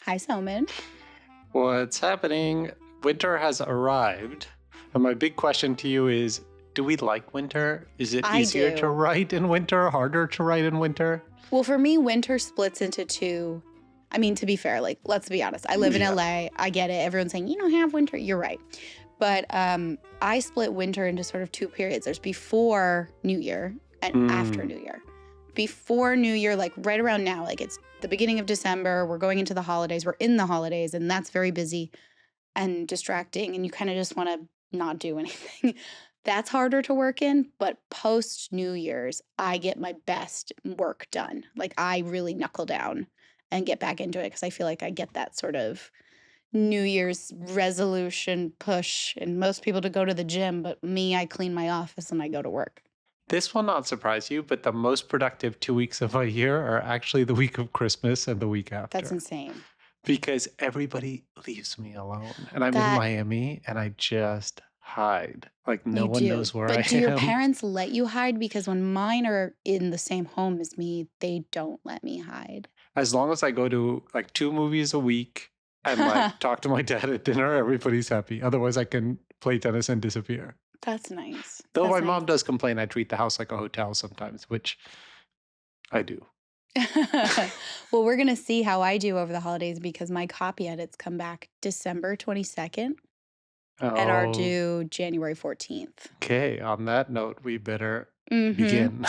Hi, Soman. What's happening? Winter has arrived. And my big question to you is, do we like winter? Is it easier to write in winter, harder to write in winter? Well, for me, winter splits into two. I mean, to be fair, like, let's be honest. I live in LA. I get it. Everyone's saying, you don't have winter. You're right. But I split winter into sort of two periods. There's before New Year and after New Year. Before New Year, like right around now, like it's the beginning of December. We're going into the holidays. We're in the holidays, and that's very busy and distracting. And you kind of just want to not do anything. That's harder to work in. But post New Year's, I get my best work done. Like I really knuckle down and get back into it because I feel like I get that sort of New Year's resolution push. And most people to go to the gym, but me, I clean my office and I go to work. This will not surprise you, but the most productive 2 weeks of a year are actually the week of Christmas and the week after. That's insane. Because everybody leaves me alone. And I'm in Miami and I just hide. Like no one knows where I am. But do your parents let you hide? Because when mine are in the same home as me, they don't let me hide. As long as I go to like 2 movies a week and like talk to my dad at dinner, everybody's happy. Otherwise I can play tennis and disappear. That's nice. Though my mom does complain I treat the house like a hotel sometimes, which I do. Well, we're going to see how I do over the holidays because my copy edits come back December 22nd and are due January 14th. Okay, on that note, we better begin.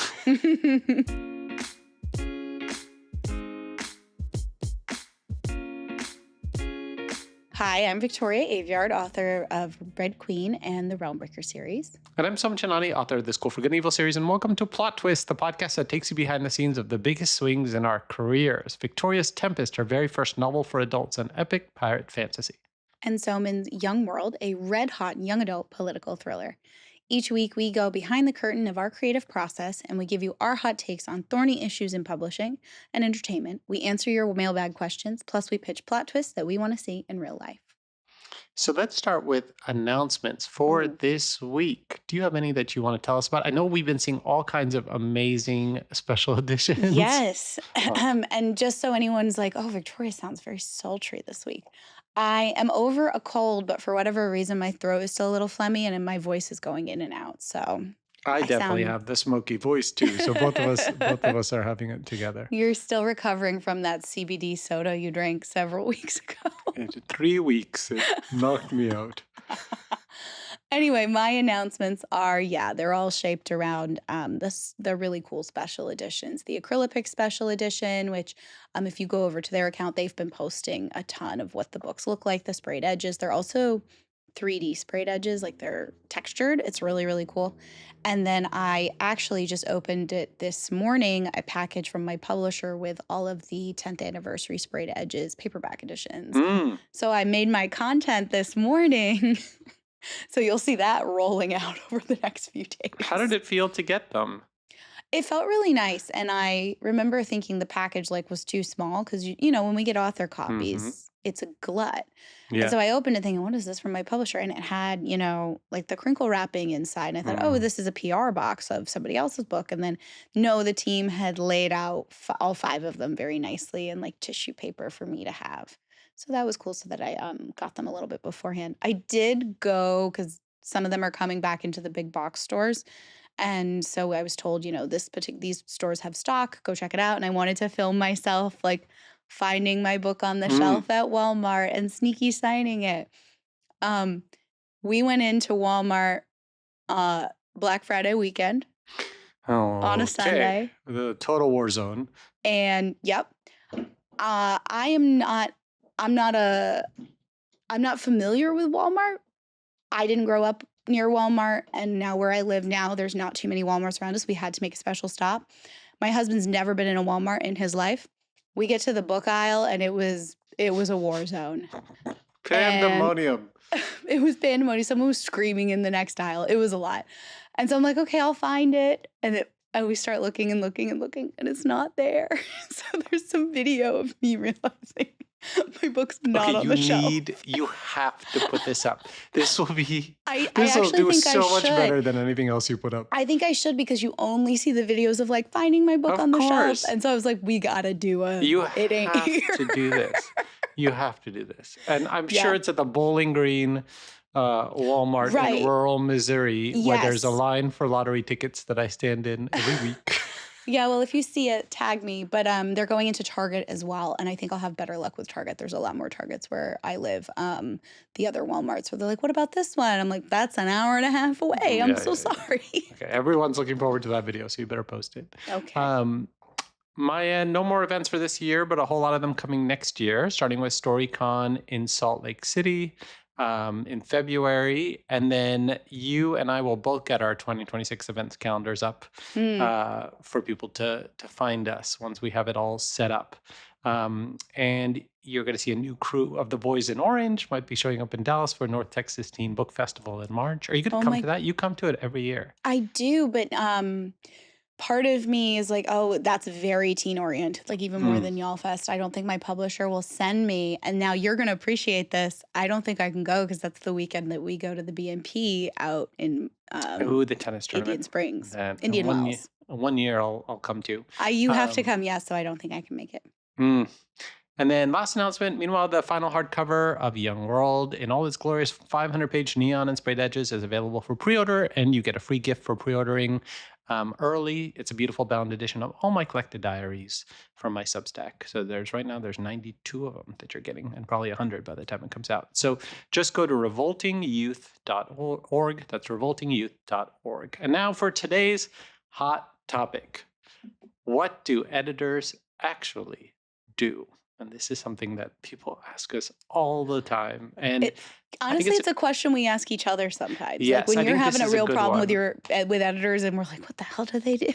Hi, I'm Victoria Aveyard, author of Red Queen and the Realmbreaker series. And I'm Soman and Victoria, author of the School for Good and Evil series, and welcome to Plot Twist, the podcast that takes you behind the scenes of the biggest swings in our careers. Victoria's Tempest, her very first novel for adults, an epic pirate fantasy. And Soman's Young World, a red-hot young adult political thriller. Each week, we go behind the curtain of our creative process and we give you our hot takes on thorny issues in publishing and entertainment. We answer your mailbag questions, plus we pitch plot twists that we want to see in real life. So let's start with announcements for this week. Do you have any that you want to tell us about? I know we've been seeing all kinds of amazing special editions. Yes. And just so anyone's like, oh, Victoria sounds very sultry this week. I am over a cold, but for whatever reason, my throat is still a little phlegmy and my voice is going in and out. So I definitely have the smoky voice too. So both of us are having it together. You're still recovering from that CBD soda you drank several weeks ago. 3 weeks, it knocked me out. Anyway, my announcements are, they're all shaped around the really cool special editions. The Acrylic special edition, which if you go over to their account, they've been posting a ton of what the books look like, the sprayed edges. They're also 3D sprayed edges, like they're textured. It's really, really cool. And then I actually just opened it this morning, a package from my publisher with all of the 10th anniversary sprayed edges paperback editions. So I made my content this morning. So you'll see that rolling out over the next few days. How did it feel to get them? It felt really nice. And I remember thinking the package was too small because, when we get author copies, it's a glut. Yeah. And so I opened it thinking, what is this from my publisher? And it had, the crinkle wrapping inside. And I thought, oh, this is a PR box of somebody else's book. And then, no, the team had laid out all 5 of them very nicely in tissue paper for me to have. So that was cool so that I got them a little bit beforehand. I did go because some of them are coming back into the big box stores. And so I was told, these stores have stock. Go check it out. And I wanted to film myself finding my book on the shelf at Walmart and sneaky signing it. We went into Walmart Black Friday weekend on a Sunday. The total war zone. And I'm not familiar with Walmart. I didn't grow up near Walmart, and now where I live now, there's not too many Walmarts around us. We had to make a special stop. My husband's never been in a Walmart in his life. We get to the book aisle, and it was a war zone. Pandemonium. It was pandemonium. Someone was screaming in the next aisle. It was a lot. And so I'm like, okay, I'll find it. And we start looking and looking and looking, and it's not there. So there's some video of me realizing my book's not on the shelf. You have to put this up. This will be. This will do so much better than anything else you put up. I think I should because you only see the videos of finding my book on the shelf, and so I was like, we gotta do it. You have to do this. You have to do this. And I'm sure Yeah. it's at the Bowling Green Walmart in Right. rural Missouri where there's a Yes. line for lottery tickets that I stand in every week. Yeah, well, if you see it, tag me. But they're going into Target as well, and I think I'll have better luck with Target. There's a lot more Targets where I live. The other Walmarts where they're like, "What about this one?" I'm like, "That's an hour and a half away. I'm so Yeah. sorry." Okay, everyone's looking forward to that video, so you better post it. Okay. My end, no more events for this year, but a whole lot of them coming next year, starting with StoryCon in Salt Lake City in February. And then you and I will both get our 2026 events calendars up Mm. for people to find us once we have it all set up. And you're going to see a new crew of the Boys in Orange might be showing up in Dallas for North Texas Teen Book Festival in March. Are you going to Oh come my, to that? You come to it every year. I do, but part of me is like, oh, that's very teen oriented, like even more Mm. than Y'all Fest. I don't think my publisher will send me. And now you're going to appreciate this. I don't think I can go because that's the weekend that we go to the BNP out in Ooh, the tennis Indian tournament. Springs, That Indian Wells. one year I'll come to. You have to Um, come, yes. So I don't think I can make it. mm. And then last announcement, meanwhile, the final hardcover of Young World in all its glorious 500-page neon and sprayed edges is available for pre-order, and you get a free gift for pre-ordering early. It's a beautiful bound edition of all my collected diaries from my Substack. So right now there's 92 of them that you're getting, and probably 100 by the time it comes out. So just go to revoltingyouth.org. That's revoltingyouth.org. And now for today's hot topic. What do editors actually do? And this is something that people ask us all the time. And Honestly, it's a question we ask each other sometimes. yes, like when I you're think having this a is a real good problem with one. with editors, and we're like, what the hell do they do?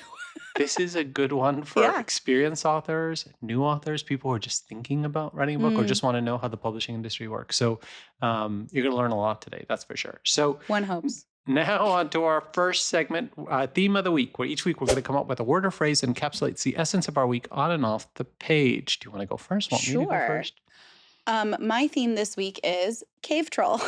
This is a good one for Yeah. experienced authors, new authors, people who are just thinking about writing a book or just want to know how the publishing industry works. So you're going to learn a lot today, that's for sure. So One hopes. now on to our first segment, theme of the week, where each week we're going to come up with a word or phrase that encapsulates the essence of our week on and off the page. Do you want to go first? Want me to go Sure. first? My theme this week is cave troll.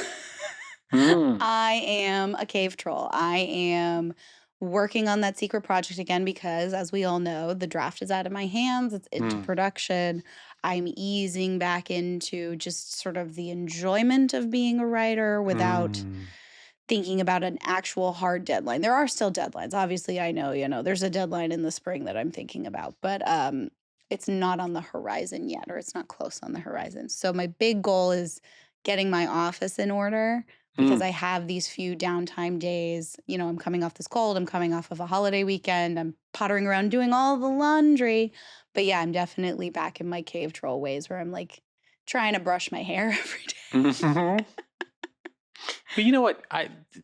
Mm. I am a cave troll. I am working on that secret project again because, as we all know, the draft is out of my hands. It's into production. I'm easing back into just sort of the enjoyment of being a writer without thinking about an actual hard deadline. There are still deadlines. Obviously, I know, there's a deadline in the spring that I'm thinking about, but it's not on the horizon yet, or it's not close on the horizon. So my big goal is getting my office in order because I have these few downtime days. I'm coming off this cold. I'm coming off of a holiday weekend. I'm pottering around doing all the laundry. But yeah, I'm definitely back in my cave troll ways where I'm like trying to brush my hair every day. But you know what?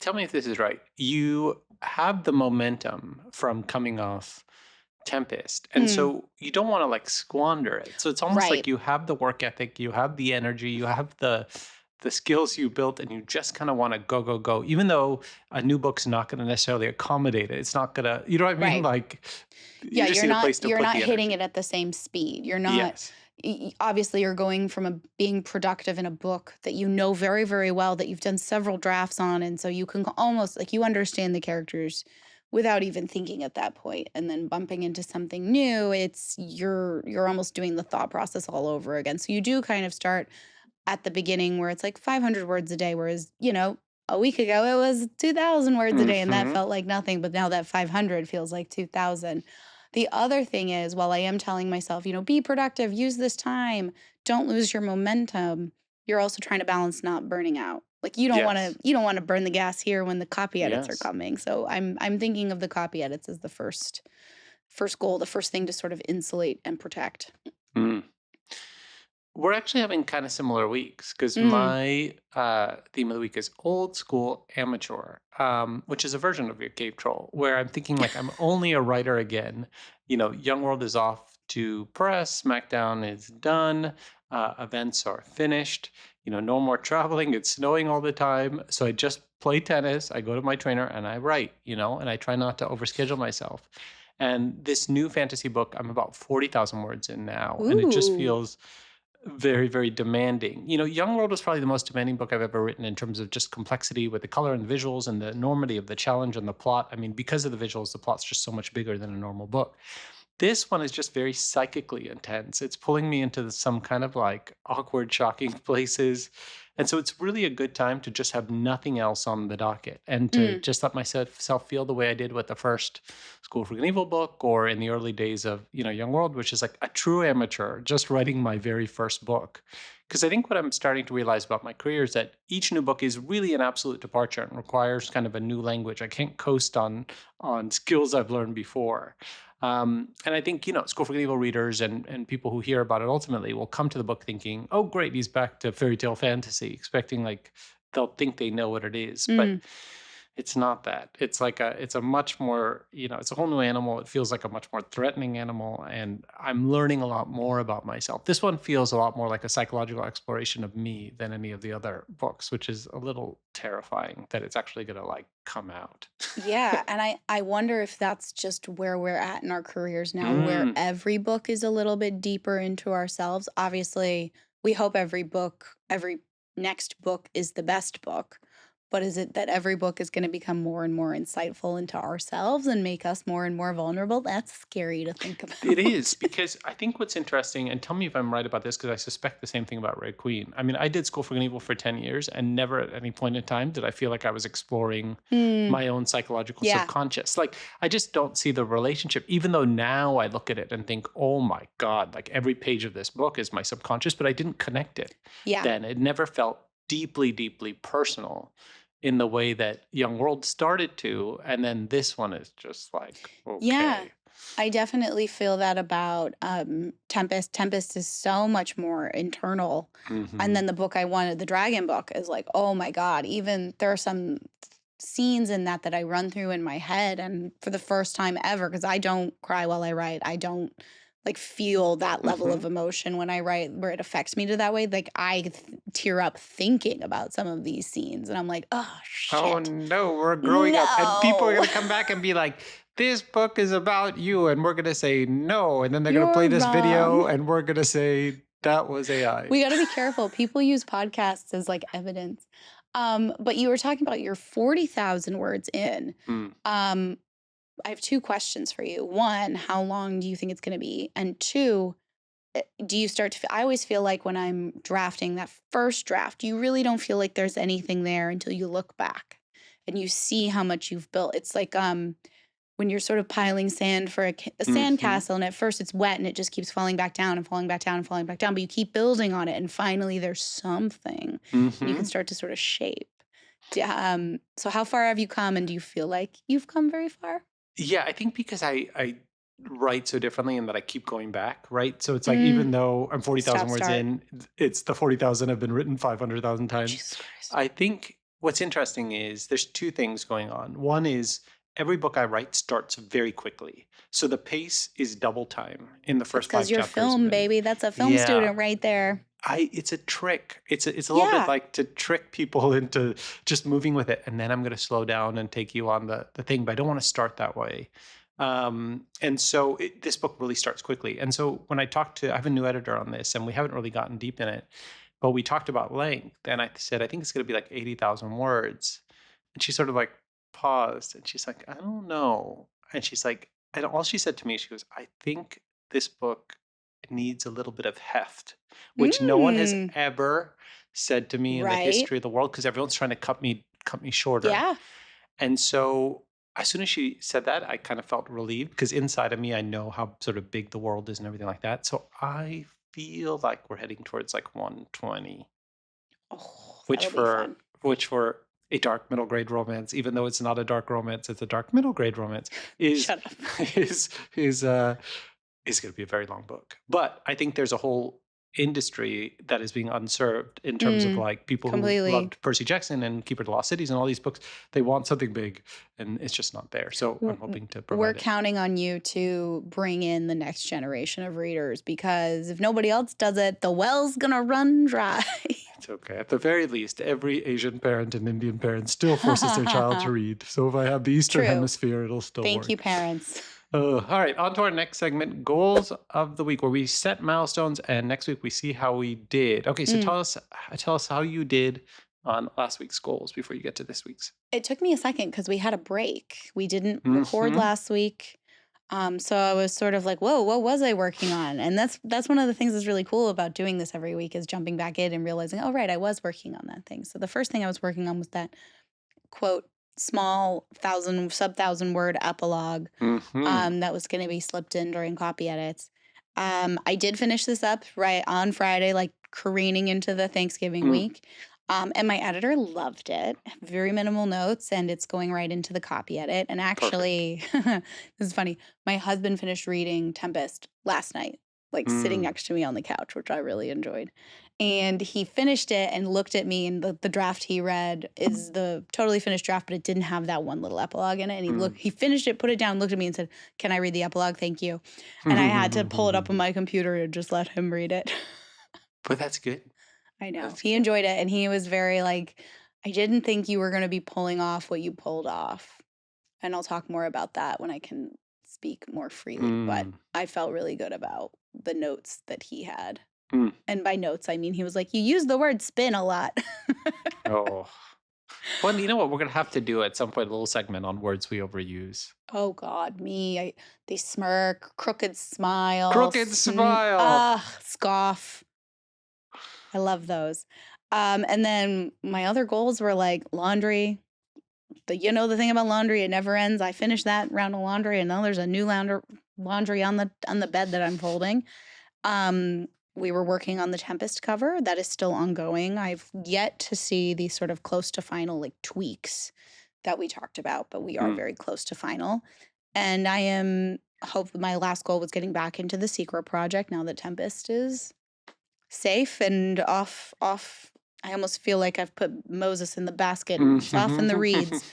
Tell me if this is right. You have the momentum from coming off Tempest, and so you don't want to like squander it. So it's almost like you have the work ethic, you have the energy, you have the skills you built, and you just kind of want to go. Even though a new book's not going to necessarily accommodate it, it's not gonna. You know what I mean? Right. Like, Yeah, you just need a place to you're put not the hitting energy. it at the same speed. You're not Yes. obviously you're going from being productive in a book that you know very, very well, that you've done several drafts on, and so you can almost like you understand the characters without even thinking at that point, and then bumping into something new, it's you're almost doing the thought process all over again. So you do kind of start at the beginning where it's like 500 words a day, whereas a week ago it was 2,000 words a day, and that felt like nothing, but now that 500 feels like 2,000. The other thing is, while I am telling myself, be productive, use this time, don't lose your momentum, you're also trying to balance not burning out. Like you don't want to burn the gas here when the copy edits are coming. So I'm thinking of the copy edits as the first goal, the first thing to sort of insulate and protect. We're actually having kind of similar weeks because my theme of the week is old school amateur, which is a version of your cave troll, where I'm thinking like I'm only a writer again. Young World is off to press, SmackDown is done, events are finished. No more traveling. It's snowing all the time, so I just play tennis. I go to my trainer and I write. And I try not to overschedule myself. And this new fantasy book, I'm about 40,000 words in now, and it just feels very, very demanding. Young World was probably the most demanding book I've ever written in terms of just complexity with the color and the visuals and the enormity of the challenge and the plot. I mean, because of the visuals, the plot's just so much bigger than a normal book. This one is just very psychically intense. It's pulling me into some kind of like awkward, shocking places. And so it's really a good time to just have nothing else on the docket and to Mm, just let myself feel the way I did with the first School for Good and Evil book, or in the early days of, Young World, which is like a true amateur, just writing my very first book. Because I think what I'm starting to realize about my career is that each new book is really an absolute departure and requires kind of a new language. I can't coast on skills I've learned before. And I think, School for Good and Evil readers and people who hear about it ultimately will come to the book thinking, oh, great, he's back to fairy tale fantasy, expecting like they'll think they know what it is. But mm. it's not that. It's a much more, it's a whole new animal. It feels like a much more threatening animal. And I'm learning a lot more about myself. This one feels a lot more like a psychological exploration of me than any of the other books, which is a little terrifying that it's actually going to like come out. Yeah, and I wonder if that's just where we're at in our careers now, where Mm. every book is a little bit deeper into ourselves. Obviously, we hope every next book is the best book. But is it that every book is going to become more and more insightful into ourselves and make us more and more vulnerable? That's scary to think It is about. because I think what's interesting, and tell me if I'm right about this, because I suspect the same thing about Red Queen. I mean, I did School for Good and Evil for 10 years, and never at any point in time did I feel like I was exploring Mm, my own psychological yeah. subconscious. Like, I just don't see the relationship, even though now I look at it and think, oh my God, like every page of this book is my subconscious, but I didn't connect it Yeah. then. It never felt deeply, deeply personal in the way that Young World started to. And then this one is just like, Yeah. okay. I definitely feel that about Tempest. Tempest is so much more internal. And Hmm. then the book I wanted, the Dragon book, is like, oh my God, even there are some scenes in that I run through in my head. And for the first time ever, because I don't cry while I write, I don't like feel that level Hmm. of emotion when I write where it affects me to that way. Like tear up thinking about some of these scenes. And I'm like, oh Oh shit. no, we're growing up. And people are No, going to come back and be like, this book is about you. And we're going to say no. And then they're going to play you're this wrong. video and we're going to say that was AI. We got to be careful. People use podcasts as like evidence. But you were talking about your 40,000 words in. Mm. Um, I have two questions for you. One, how long do you think it's going to be? And two, do you start to feel, I always feel like when I'm drafting that first draft, you really don't feel like there's anything there until you look back and you see how much you've built. It's like when you're sort of piling sand for a sand Hmm. castle, and at first it's wet and it just keeps falling back down and falling back down and falling back down, but you keep building on it and finally there's something and you can Hmm. start to sort of shape. So how far have you come, and do you feel like you've come very far? Yeah, I think because I write so differently and that I keep going back, right? So it's like, Mm, even though I'm 40,000 stop, words start. in, it's the 40,000 have been written 500,000 times. Jesus Christ. I think what's interesting is there's two things going on. One is every book I write starts very quickly. So the pace is double time in the That's first because five you're chapters of film, it. baby. That's a film Yeah. student right there. It's a trick. It's a little bit Yeah. like to trick people into just moving with it, and then I'm going to slow down and take you on the thing. But I don't want to start that way. And so this book really starts quickly. And so when I have a new editor on this, and we haven't really gotten deep in it, but we talked about length, and I said I think it's going to be like 80,000 words, and she sort of like paused, and she's like, I don't know, and she's like, and all she said to me, she goes, I think this book needs a little bit of heft, which no one has Mm, ever said to me in the right. history of the world, because everyone's trying to cut me shorter. Yeah. And so as soon as she said that, I kind of felt relieved, because inside of me, I know how sort of big the world is and everything like that. So I feel like we're heading towards like 120, Oh, which that'll be for fun. which for a dark middle grade romance, even though it's not a dark romance, it's a dark middle grade romance, is Shut up. is is uh is going to be a very long book. But I think there's a whole industry that is being unserved in terms of Mm, like people who completely. loved Percy Jackson and Keeper of the Lost Cities and all these books. They want something big, and it's just not there. So I'm hoping to We're provide it. counting on you to bring in the next generation of readers, because if nobody else does it, the well's gonna run dry. It's okay. At the very least, every Asian parent and Indian parent still forces their child to read. So if I have the Eastern True. Hemisphere, it'll still Thank you, work. parents. All right, on to our next segment, goals of the week, where we set milestones, and next week we see how we did. Okay, so Mm. tell us how you did on last week's goals before you get to this week's. It took me a second because we had a break. We didn't record Mm-hmm. last week. So I was sort of like, whoa, what was I working on? And that's one of the things that's really cool about doing this every week is jumping back in and realizing, oh, right, I was working on that thing. So the first thing I was working on was that quote, small sub 1,000 word epilogue Mm-hmm. that was going to be slipped in during copy edits. I did finish this up right on Friday, like careening into the Thanksgiving Mm, week. And my editor loved it. Very minimal notes, and it's going right into the copy edit. And perfect. actually, this is funny. My husband finished reading Tempest last night, like sitting Mm, next to me on the couch, which I really enjoyed. And he finished it and looked at me, and the draft he read is the totally finished draft, but it didn't have that one little epilogue in it. And mm. he finished it, put it down, looked at me, and said, "Can I read the epilogue? Thank you." And I had to pull it up on my computer and just let him read it. But that's good. I know. That's He good. enjoyed it and he was very like, I didn't think you were going to be pulling off what you pulled off. And I'll talk more about that when I can speak more freely. But Mm, I felt really good about the notes that he had. mm. And by notes, I mean he was like, "You use the word spin a lot." Oh. Well, you know what? We're gonna have to do at some point a little segment on words we overuse. Oh God, me. They smirk, crooked smile, Crooked smile. scoff. I love those. And then my other goals were like laundry. The thing about laundry, it never ends. I finished that round of laundry, and now there's a new laundry on the bed that I'm folding. We were working on the Tempest cover. That is still ongoing. I've yet to see the sort of close to final like tweaks that we talked about, but we are Mm, very close to final. And I am hope my last goal was getting back into the secret project now that Tempest is safe and off. I almost feel like I've put Moses in the basket and it's off in the reeds.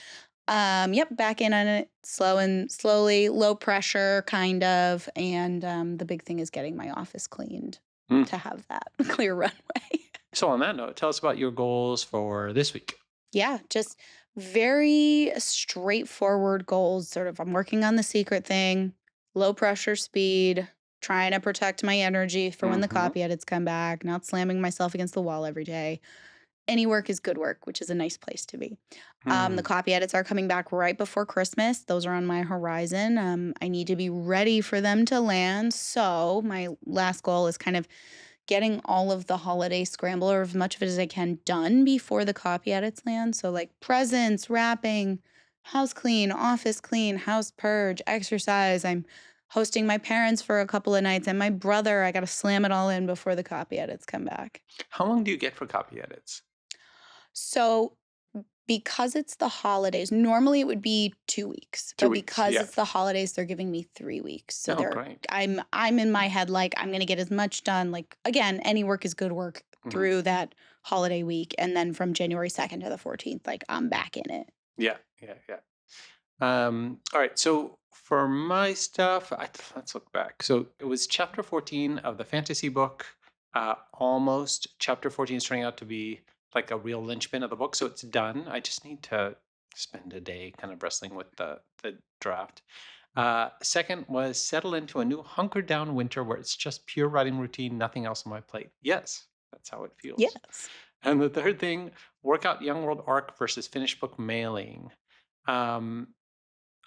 mm. Yep, back in on it, slowly, low pressure, kind of. And the big thing is getting my office cleaned to have that clear runway. So on that note, tell us about your goals for this week. Yeah, just very straightforward goals. Sort of, I'm working on the secret thing, low pressure speed, trying to protect my energy for when the Mm-hmm. copy edits come back, not slamming myself against the wall every day. Any work is good work, which is a nice place to be. The Mm, copy edits are coming back right before Christmas. Those are on my horizon. I need to be ready for them to land. So, my last goal is kind of getting all of the holiday scramble or as much of it as I can done before the copy edits land. So, like presents, wrapping, house clean, office clean, house purge, exercise. I'm hosting my parents for a couple of nights and my brother. I got to slam it all in before the copy edits come back. How long do you get for copy edits? So, because it's the holidays, normally it would be 2 weeks, Two but weeks. because Yeah. it's the holidays, they're giving me 3 weeks. So Oh, great. I'm in my head like I'm gonna get as much done. Like again, any work is good work Hmm. through that holiday week, and then from January 2nd to the 14th, like I'm back in it. Yeah. Yeah. Yeah. All right. So for my stuff, let's look back. So it was chapter 14 of the fantasy book. Almost chapter 14 is turning out to be like a real linchpin of the book. So it's done. I just need to spend a day kind of wrestling with the draft. Second was settle into a new hunkered down winter where it's just pure writing routine, nothing else on my plate. Yes, that's how it feels. Yes. And the third thing, work out Young World arc versus finished book mailing. Um,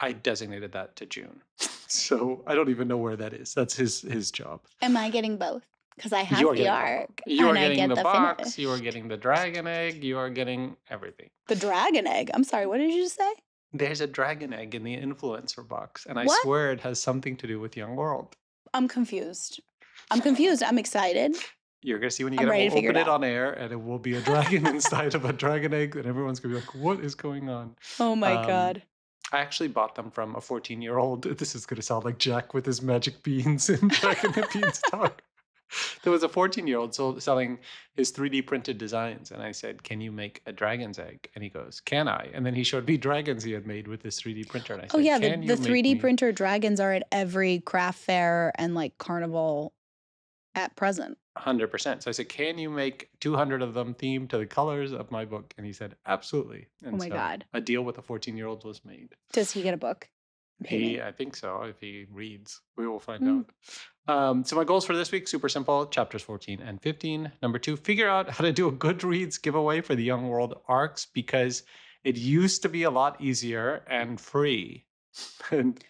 I designated that to June. So I don't even know where that is. That's his job. Am I getting both? Because I You have are the getting both of them. arc You are and I getting get the the box, you are finish. getting the dragon egg, you are getting everything. The dragon egg. I'm sorry, what did you just say? There's a dragon egg in the influencer box, and I What? swear it has something to do with Young World. I'm confused. I'm confused. I'm excited. You're gonna see when you I'm get it. ready We'll to figure it open it out. on air, and it will be a dragon inside of a dragon egg, and everyone's gonna be like, "What is going on?" Oh my Um, God. I actually bought them from a 14-year-old. This is gonna sound like Jack with his magic beans and Jack and the Beanstalk. There was a 14-year-old selling his 3D printed designs, and I said, "Can you make a dragon's egg?" And he goes, "Can I?" And then he showed me dragons he had made with this 3D printer, and I Oh said, yeah, "Can the you make 3D me?" printer dragons are at every craft fair and like carnival at present. 100%. So I said, "Can you make 200 of them themed to the colors of my book?" And he said, "Absolutely." Oh And my so God. a deal with a 14-year-old was made. Does he get a book? Maybe. I think so. If he reads, we will find Mm. out. So my goals for this week, super simple, chapters 14 and 15. Number 2, figure out how to do a Goodreads giveaway for the Young World arcs because it used to be a lot easier and free. And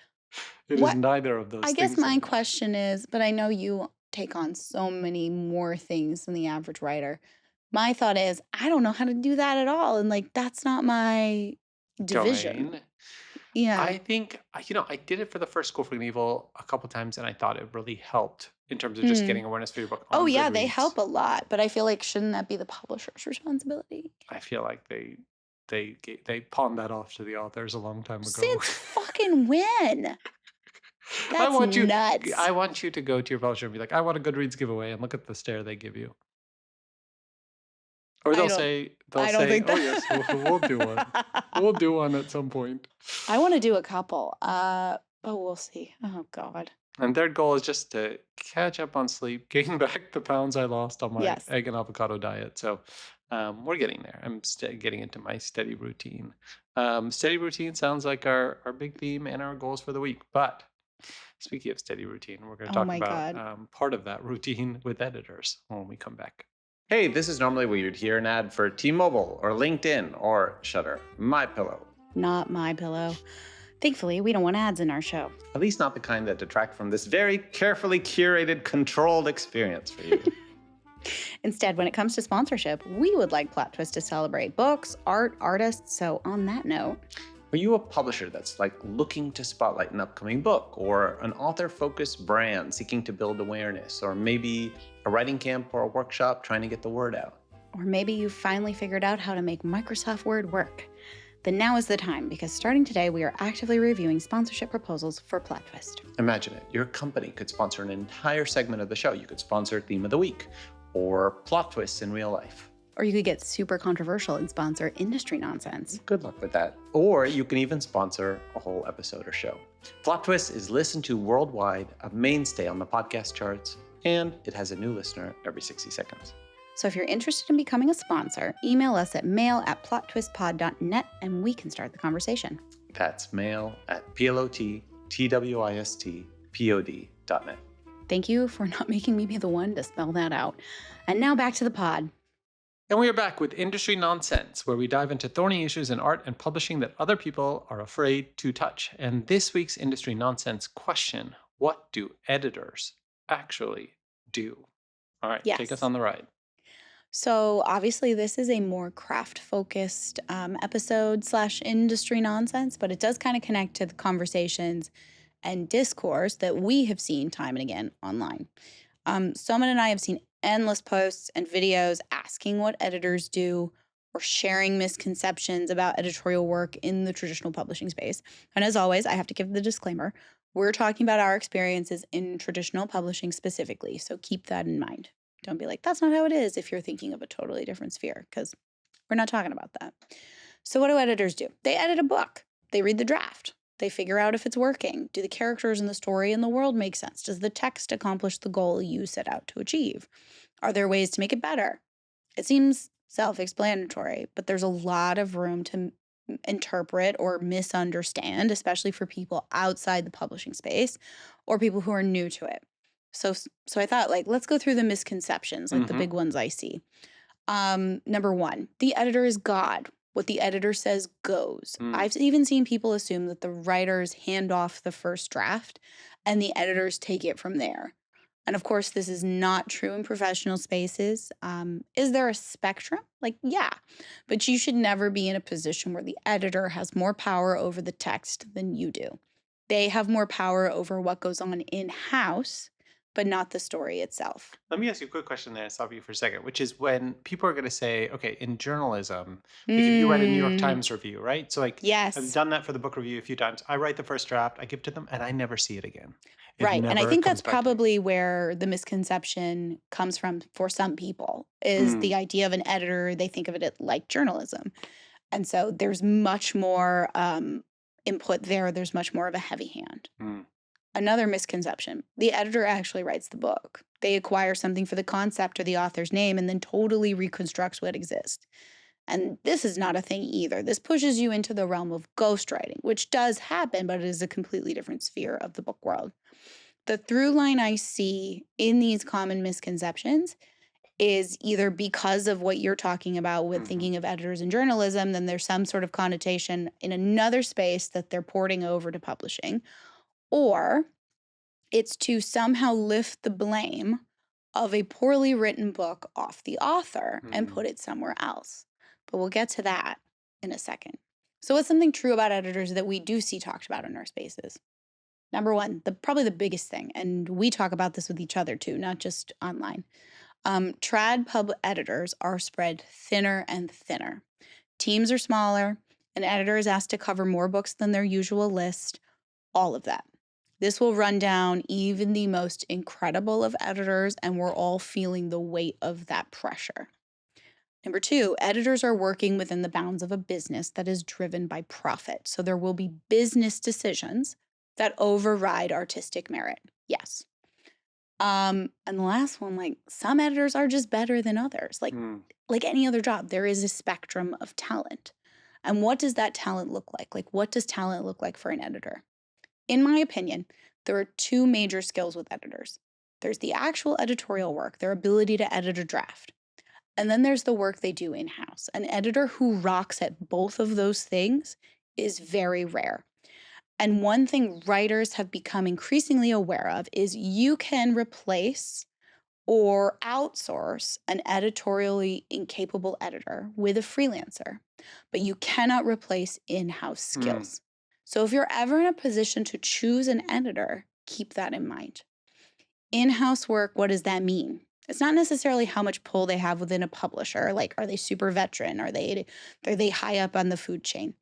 It is What neither of I those guess things my anymore. question is, but I know you take on so many more things than the average writer. My thought is, I don't know how to do that at all, and, like, that's not my division. Domain. Yeah. I think, I did it for the first School for Good and Evil a couple times, and I thought it really helped in terms of just Hmm. getting awareness for your book Oh, on yeah, they Goodreads. help a lot, but I feel like shouldn't that be the publisher's responsibility? I feel like they pawned that off to the authors a long time ago. Since fucking when? I That's want you nuts. I want you to go to your publisher and be like, "I want a Goodreads giveaway," and look at the stare they give you. Or I they'll don't say they'll I don't say, think "Oh, yes, we'll do one. that We'll do one at some point." I wanna do a couple, but we'll see. Oh god. And their goal is just to catch up on sleep, gain back the pounds I lost on my Yes. egg and avocado diet. So we're getting there. I'm getting into my steady routine. Steady routine sounds like our big theme and our goals for the week. But speaking of steady routine, we're going to Oh talk my about god. part of that routine with editors when we come back. Hey, this is normally where you'd hear an ad for T-Mobile or LinkedIn or Shutter, My Pillow. Not my pillow. Thankfully, we don't want ads in our show. At least not the kind that detract from this very carefully curated, controlled experience for you. Instead, when it comes to sponsorship, we would like Plot Twist to celebrate books, art, artists. So, on that note, Are you a publisher that's looking to spotlight an upcoming book, or an author-focused brand seeking to build awareness, or maybe a writing camp or a workshop trying to get the word out? or maybe you finally figured out how to make Microsoft Word work, then now is the time, because starting today, we are actively reviewing sponsorship proposals for Plot Twist. Imagine it. Your company could sponsor an entire segment of the show. You could sponsor Theme of the Week, or Plot Twists in real life. Or you could get super controversial and sponsor industry nonsense. Good luck with that. Or you can even sponsor a whole episode or show. Plot Twist is listened to worldwide, a mainstay on the podcast charts, and it has a new listener every 60 seconds. So if you're interested in becoming a sponsor, email us at mail@plottwistpod.net and we can start the conversation. That's mail@plottwistpod.net. Thank you for not making me be the one to spell that out. And now back to the pod. And we are back with Industry Nonsense, where we dive into thorny issues in art and publishing that other people are afraid to touch. And this week's Industry Nonsense question: what do editors actually do? All right, take us Yes. on the ride. So obviously this is a more craft-focused episode / industry nonsense, but it does kind of connect to the conversations and discourse that we have seen time and again online. Soman and I have seen endless posts and videos asking what editors do or sharing misconceptions about editorial work in the traditional publishing space. And as always, I have to give the disclaimer. We're talking about our experiences in traditional publishing specifically, so keep that in mind. Don't be like, that's not how it is if you're thinking of a totally different sphere, because we're not talking about that. So what do editors do? They edit a book. They read the draft. They figure out if it's working. Do the characters and the story and the world make sense? Does the text accomplish the goal you set out to achieve? Are there ways to make it better? It seems self-explanatory, but there's a lot of room to interpret or misunderstand, especially for people outside the publishing space or people who are new to it. So I thought, let's go through the misconceptions, the big ones I see. Number one, the editor is God. What the editor says goes. I've even seen people assume that the writers hand off the first draft and the editors take it from there. And of course, this is not true in professional spaces. Is there a spectrum? Yeah, but you should never be in a position where the editor has more power over the text than you do. They have more power over what goes on in-house, but not the story itself. Let me ask you a quick question there, stop you for a second, which is when people are going to say, okay, in journalism, you write a New York Times review, right? So yes. I've done that for the book review a few times. I write the first draft, I give it to them, and I never see it again. Right. And I think that's probably where the misconception comes from for some people is the idea of an editor. They think of it like journalism. And so there's much more input there. There's much more of a heavy hand. Another misconception, the editor actually writes the book. They acquire something for the concept or the author's name and then totally reconstructs what exists. And this is not a thing either. This pushes you into the realm of ghostwriting, which does happen, but it is a completely different sphere of the book world. The through line I see in these common misconceptions is either because of what you're talking about with thinking of editors in journalism, then there's some sort of connotation in another space that they're porting over to publishing. or it's to somehow lift the blame of a poorly written book off the author and put it somewhere else. But we'll get to that in a second. So what's something true about editors that we do see talked about in our spaces? Number one, probably the biggest thing, and we talk about this with each other too, not just online. Trad pub editors are spread thinner and thinner. Teams are smaller. An editor is asked to cover more books than their usual list. All of that. This will run down even the most incredible of editors, and we're all feeling the weight of that pressure. Number two, editors are working within the bounds of a business that is driven by profit. So there will be business decisions that override artistic merit. Yes. And the last one, like some editors are just better than others. Like any other job, there is a spectrum of talent. And what does that talent look like? Like what does talent look like for an editor? In my opinion, there are two major skills with editors. There's the actual editorial work, their ability to edit a draft. And then there's the work they do in-house. An editor who rocks at both of those things is very rare. And one thing writers have become increasingly aware of is you can replace or outsource an editorially incapable editor with a freelancer, but you cannot replace in-house skills. So if you're ever in a position to choose an editor, keep that in mind. In-house work, what does that mean? It's not necessarily how much pull they have within a publisher. Like, are they super veteran? Are they high up on the food chain?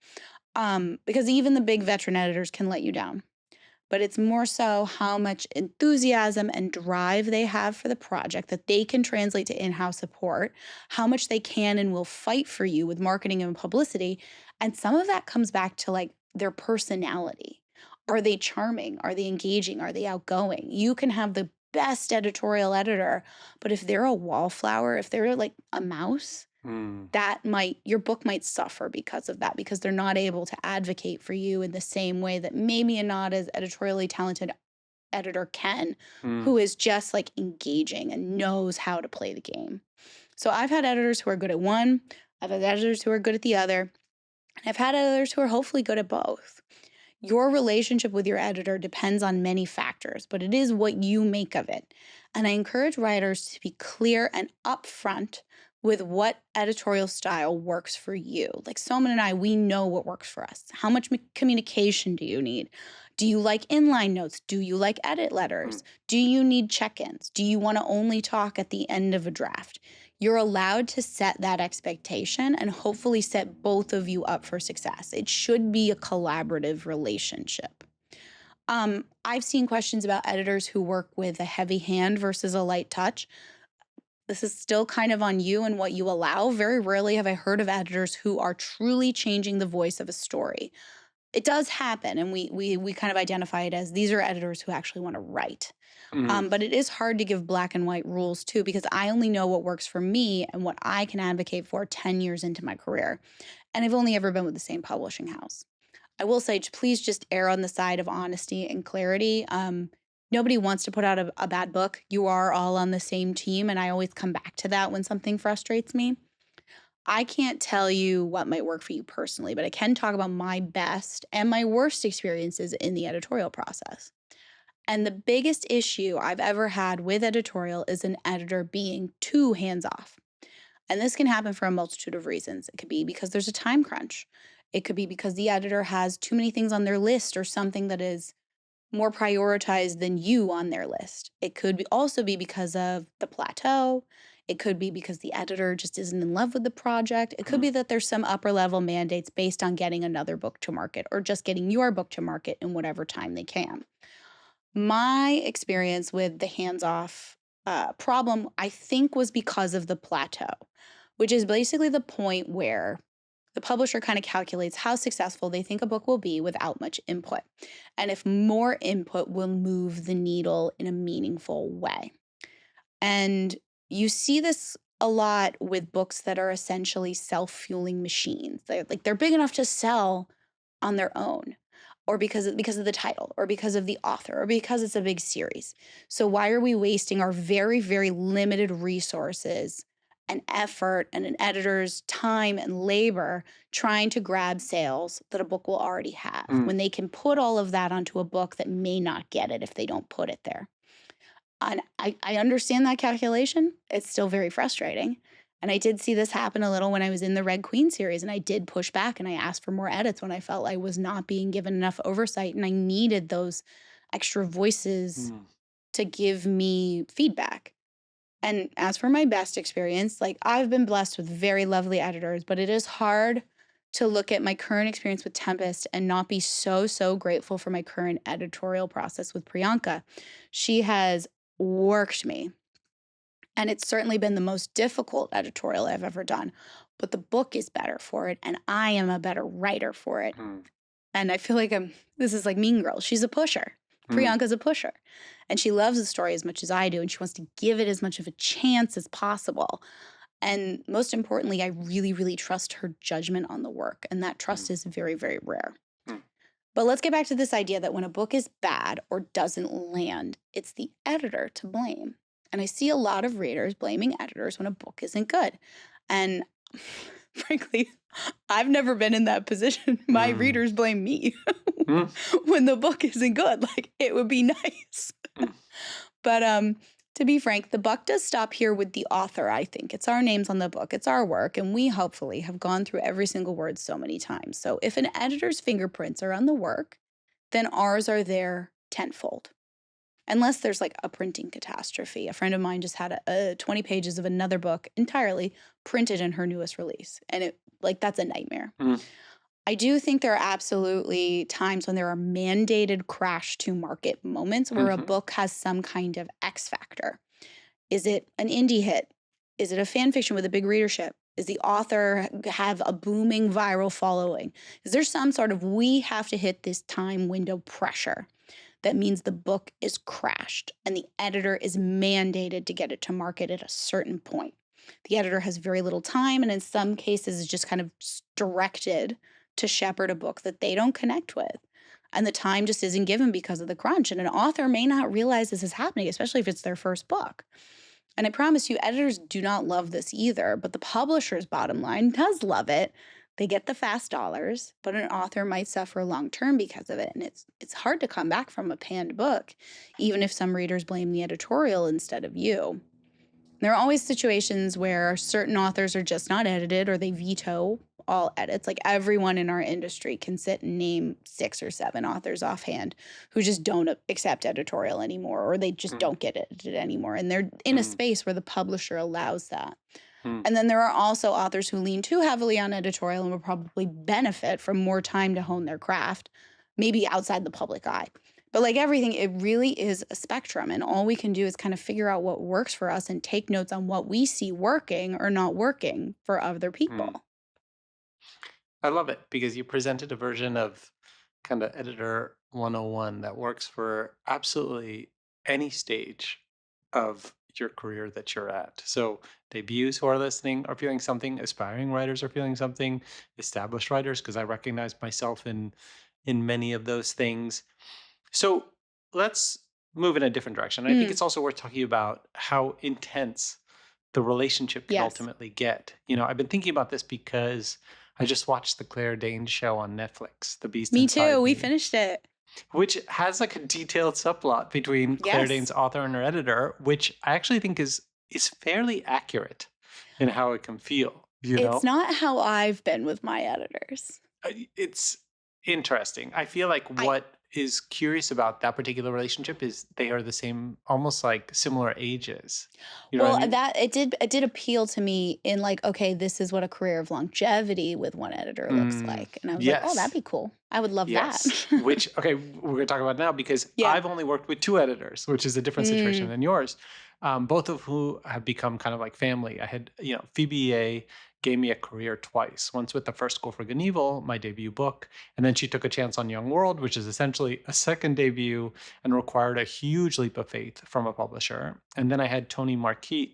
Because even the big veteran editors can let you down. But it's more so how much enthusiasm and drive they have for the project that they can translate to in-house support, how much they can and will fight for you with marketing and publicity. And some of that comes back to like their personality. Are they charming? Are they engaging? Are they outgoing? You can have the best editorial editor, but if they're a wallflower, if they're like a mouse, your book might suffer because of that, because they're not able to advocate for you in the same way that maybe a not as editorially talented editor can, who is just like engaging and knows how to play the game. So I've had editors who are good at one, I've had editors who are good at the other, and I've had editors who are hopefully good at both. Your relationship with your editor depends on many factors, but it is what you make of it. And I encourage writers to be clear and upfront with what editorial style works for you. Like Soman and I, we know what works for us. How much communication do you need? Do you like inline notes? Do you like edit letters? Do you need check-ins? Do you want to only talk at the end of a draft? You're allowed to set that expectation and hopefully set both of you up for success. It should be a collaborative relationship. I've seen questions about editors who work with a heavy hand versus a light touch. This is still kind of on you and what you allow. Very rarely have I heard of editors who are truly changing the voice of a story. It does happen, and we kind of identify it as these are editors who actually want to write. But it is hard to give black and white rules too, because I only know what works for me and what I can advocate for 10 years into my career. And I've only ever been with the same publishing house. I will say, please just err on the side of honesty and clarity. Nobody wants to put out a bad book. You are all on the same team, and I always come back to that when something frustrates me. I can't tell you what might work for you personally, but I can talk about my best and my worst experiences in the editorial process. And the biggest issue I've ever had with editorial is an editor being too hands-off. And this can happen for a multitude of reasons. It could be because there's a time crunch. It could be because the editor has too many things on their list or something that is more prioritized than you on their list. It could also be because of the plateau. It could be because the editor just isn't in love with the project. It could be that there's some upper level mandates based on getting another book to market or just getting your book to market in whatever time they can. My experience with the hands-off problem, I think, was because of the plateau, which is basically the point where the publisher kind of calculates how successful they think a book will be without much input, and if more input will move the needle in a meaningful way. And you see this a lot with books that are essentially self-fueling machines. They're big enough to sell on their own, or because of the title, or because of the author, or because it's a big series. So why are we wasting our very, very limited resources and effort and an editor's time and labor trying to grab sales that a book will already have when they can put all of that onto a book that may not get it if they don't put it there. And I understand that calculation. It's still very frustrating. And I did see this happen a little when I was in the Red Queen series, and I did push back and I asked for more edits when I felt I was not being given enough oversight and I needed those extra voices to give me feedback. And as for my best experience, like I've been blessed with very lovely editors, but it is hard to look at my current experience with Tempest and not be so grateful for my current editorial process with Priyanka. She has worked me. And it's certainly been the most difficult editorial I've ever done. But the book is better for it, and I am a better writer for it. And I feel like this is like Mean Girls. She's a pusher. Priyanka's a pusher. And she loves the story as much as I do, and she wants to give it as much of a chance as possible. And most importantly, I really trust her judgment on the work. And that trust is very rare. But let's get back to this idea that when a book is bad or doesn't land, it's the editor to blame. And I see a lot of readers blaming editors when a book isn't good. And frankly, I've never been in that position. My readers blame me when the book isn't good. Like, it would be nice. But to be frank, the buck does stop here with the author, I think. It's our names on the book. It's our work. And we hopefully have gone through every single word so many times. So if an editor's fingerprints are on the work, then ours are there tenfold. Unless there's like a printing catastrophe. A friend of mine just had 20 pages of another book entirely printed in her newest release. And that's a nightmare. I do think there are absolutely times when there are mandated crash to market moments where a book has some kind of X factor. Is it an indie hit? Is it a fan fiction with a big readership? Is the author have a booming viral following? Is there some sort of we have to hit this time window pressure? That means the book is crashed and the editor is mandated to get it to market at a certain point. The editor has very little time and in some cases is just kind of directed to shepherd a book that they don't connect with. And the time just isn't given because of the crunch. And an author may not realize this is happening, especially if it's their first book. And I promise you, editors do not love this either, but the publisher's bottom line does love it. They get the fast dollars, but an author might suffer long-term because of it. And it's hard to come back from a panned book, even if some readers blame the editorial instead of you. There are always situations where certain authors are just not edited or they veto all edits. Like everyone in our industry can sit and name 6 or 7 authors offhand who just don't accept editorial anymore or they just don't get edited anymore. And they're in a space where the publisher allows that. And then there are also authors who lean too heavily on editorial and will probably benefit from more time to hone their craft, maybe outside the public eye. But like everything, it really is a spectrum. And all we can do is kind of figure out what works for us and take notes on what we see working or not working for other people. I love it because you presented a version of kind of editor 101 that works for absolutely any stage of your career that you're at. So debuts who are listening are feeling something, aspiring writers are feeling something, established writers, because I recognize myself in many of those things. So let's move in a different direction. I think it's also worth talking about how intense the relationship can ultimately get. I've been thinking about this because I just watched the Claire Danes show on Netflix, The Beast Me Inside too. We Me, finished it. which has like a detailed subplot between Claire Danes' author and her editor, which I actually think is fairly accurate in how it can feel. It's not how I've been with my editors. It's interesting. I feel like what is curious about that particular relationship is they are the same, almost like similar ages. You know what I mean? That it did appeal to me in like, okay, this is what a career of longevity with one editor looks like. And I was like, oh, that'd be cool. I would love that. Which, okay, we're going to talk about now because I've only worked with 2 editors, which is a different situation than yours. Both of who have become kind of like family. I had, Phoebe A. gave me a career twice. Once with The First School for Good and Evil, my debut book, and then she took a chance on Young World, which is essentially a second debut and required a huge leap of faith from a publisher. And then I had Tony Marquette,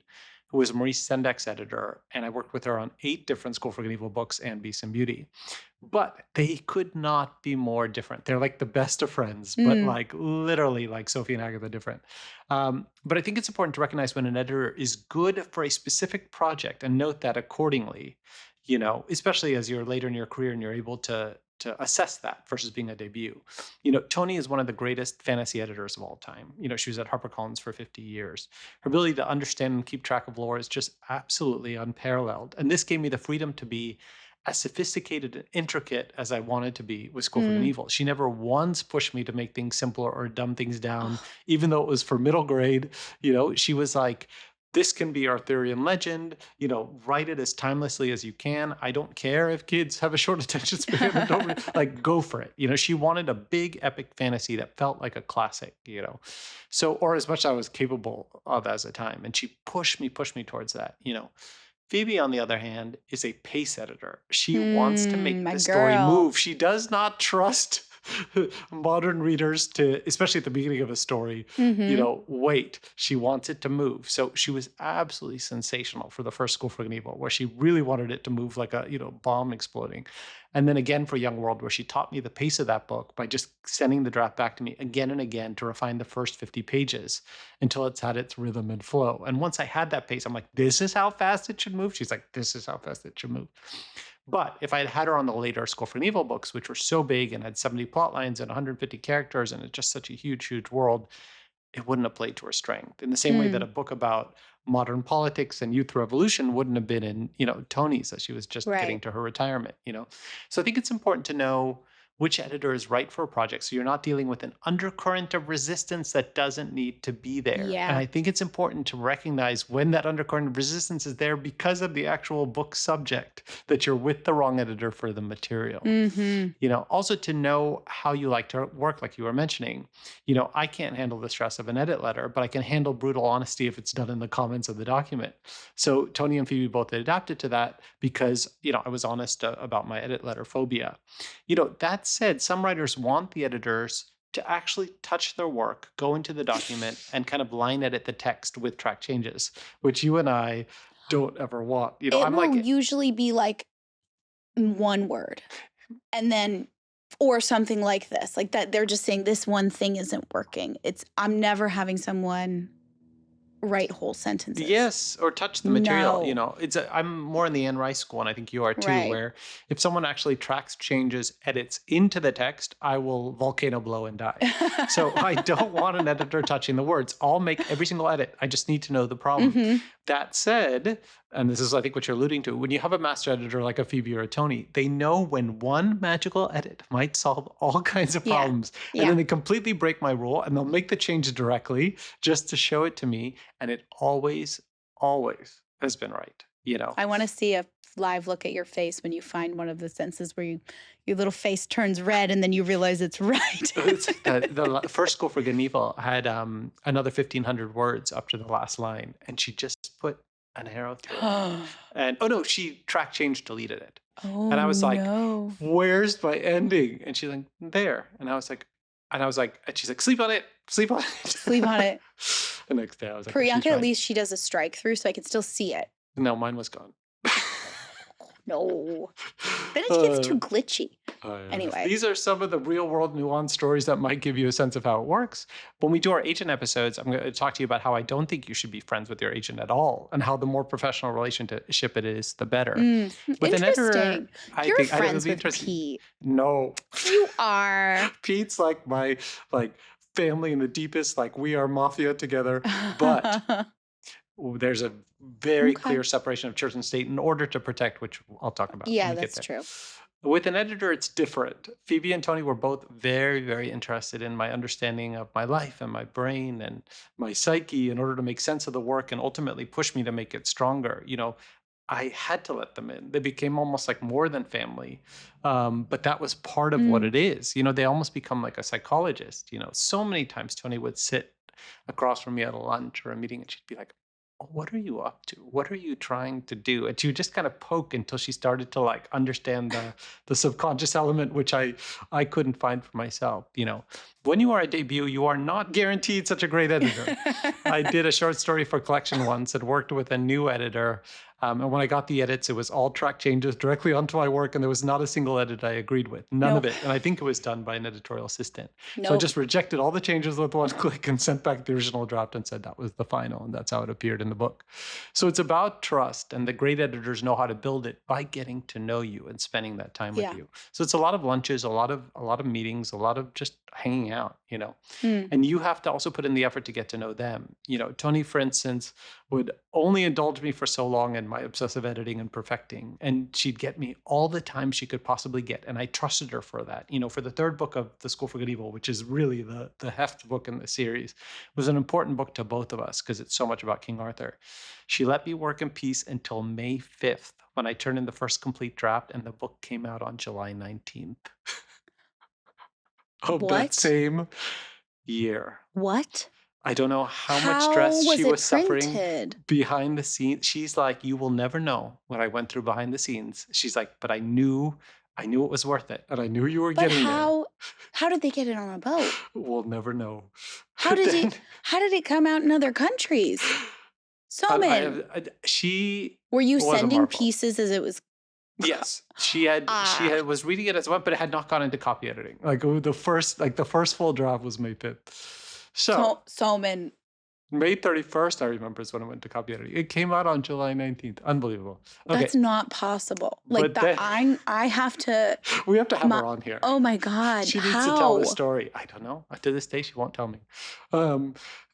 who was Maurice Sendek's editor, and I worked with her on 8 different School for Good and Evil books and Beast and Beauty. But they could not be more different. They're like the best of friends, but like literally like Sophie and Agatha different. But I think it's important to recognize when an editor is good for a specific project and note that accordingly, especially as you're later in your career and you're able to assess that versus being a debut. Toni is one of the greatest fantasy editors of all time. She was at HarperCollins for 50 years. Her ability to understand and keep track of lore is just absolutely unparalleled. And this gave me the freedom to be as sophisticated and intricate as I wanted to be with School for Good and Evil. She never once pushed me to make things simpler or dumb things down, even though it was for middle grade. She was like, this can be Arthurian legend, write it as timelessly as you can. I don't care if kids have a short attention span and don't go for it. She wanted a big epic fantasy that felt like a classic, so, or as much as I was capable of as a time. And she pushed me towards that, Phoebe, on the other hand, is a pace editor. She wants to make the story move. She does not trust modern readers to, especially at the beginning of a story, wait. She wants it to move. So she was absolutely sensational for the first School for Good and Evil, where she really wanted it to move like a, bomb exploding. And then again for Young World, where she taught me the pace of that book by just sending the draft back to me again and again to refine the first 50 pages until it's had its rhythm and flow. And once I had that pace, I'm like, this is how fast it should move. She's like, this is how fast it should move. But if I had her on the later School for Good and Evil books, which were so big and had 70 plot lines and 150 characters and it's just such a huge, huge world, it wouldn't have played to her strength. In the same way that a book about modern politics and youth revolution wouldn't have been in, Toni's as she was just getting to her retirement, So I think it's important to know which editor is right for a project, so you're not dealing with an undercurrent of resistance that doesn't need to be there. Yeah. And I think it's important to recognize when that undercurrent of resistance is there because of the actual book subject, that you're with the wrong editor for the material. Also to know how you like to work, like you were mentioning. I can't handle the stress of an edit letter, but I can handle brutal honesty if it's done in the comments of the document. So Toni and Phoebe both adapted to that because, I was honest about my edit letter phobia. That said, some writers want the editors to actually touch their work, go into the document, and kind of line edit the text with track changes, which you and I don't ever want. It will usually be like one word, and then, or something like this, like that. They're just saying this one thing isn't working. I'm never having someone write whole sentences. Yes, or touch the material. I'm more in the Anne Rice school, and I think you are too, where if someone actually tracks changes, edits into the text, I will volcano blow and die. So I don't want an editor touching the words. I'll make every single edit. I just need to know the problem. That said, and this is, I think, what you're alluding to, when you have a master editor like a Phoebe or a Toni, they know when one magical edit might solve all kinds of problems. And then they completely break my rule, and they'll make the change directly just to show it to me. And it always, always has been right. I want to see a live look at your face when you find one of the sentences where your little face turns red and then you realize it's right. The first School for Good and Evil had another 1,500 words up to the last line, and she just put an arrow through it. And she track changed, deleted it. And I was like, where's my ending? And she's like, there. And I was like, and she's like, sleep on it. Sleep on it. The next day I was like, Priyanka, at least she does a strike through so I can still see it. No, mine was gone. No. Then it gets too glitchy. Anyway. These are some of the real world nuanced stories that might give you a sense of how it works. When we do our agent episodes, I'm going to talk to you about how I don't think you should be friends with your agent at all, and how the more professional relationship it is, the better. With an editor, You're friends with Pete. No. You are. Pete's like my family in the deepest, we are mafia together. But there's a very clear separation of church and state in order to protect, which I'll talk about. Yeah, that's true. With an editor, it's different. Phoebe and Toni were both very, very interested in my understanding of my life and my brain and my psyche in order to make sense of the work and ultimately push me to make it stronger. I had to let them in. They became almost like more than family. But that was part of what it is. They almost become like a psychologist. So many times Toni would sit across from me at a lunch or a meeting and she'd be like, what are you up to? What are you trying to do? And she would just kind of poke until she started to like understand the subconscious element, which I couldn't find for myself. When you are a debut, you are not guaranteed such a great editor. I did a short story for collection once and worked with a new editor. And when I got the edits, it was all track changes directly onto my work, and there was not a single edit I agreed with. None of it. And I think it was done by an editorial assistant. So I just rejected all the changes with one click and sent back the original draft and said that was the final, and that's how it appeared in the book. So it's about trust, and the great editors know how to build it by getting to know you and spending that time with you. So it's a lot of lunches, a lot of meetings, a lot of just hanging out, And you have to also put in the effort to get to know them. Tony, for instance, would only indulge me for so long in my obsessive editing and perfecting. And she'd get me all the time she could possibly get. And I trusted her for that. For the third book of The School for Good Evil, which is really the heft book in the series, was an important book to both of us because it's so much about King Arthur. She let me work in peace until May 5th when I turned in the first complete draft, and the book came out on July 19th. Of that same year. What? I don't know how much stress she was suffering behind the scenes. She's like, you will never know what I went through behind the scenes. She's like, but I knew it was worth it, and I knew you were getting there. How did they get it on a boat? We'll never know. How did it come out in other countries? Soman, were you sending pieces as it was? Yes, she was reading it as well, but it had not gone into copy editing. Like the first full draft was May 5th. So Soman, May 31st, I remember, is when it went to copy editing. It came out on July 19th. Unbelievable. Okay. That's not possible. Like that, I have to. We have to have her on here. Oh my God! She needs to tell the story. I don't know. To this day, she won't tell me.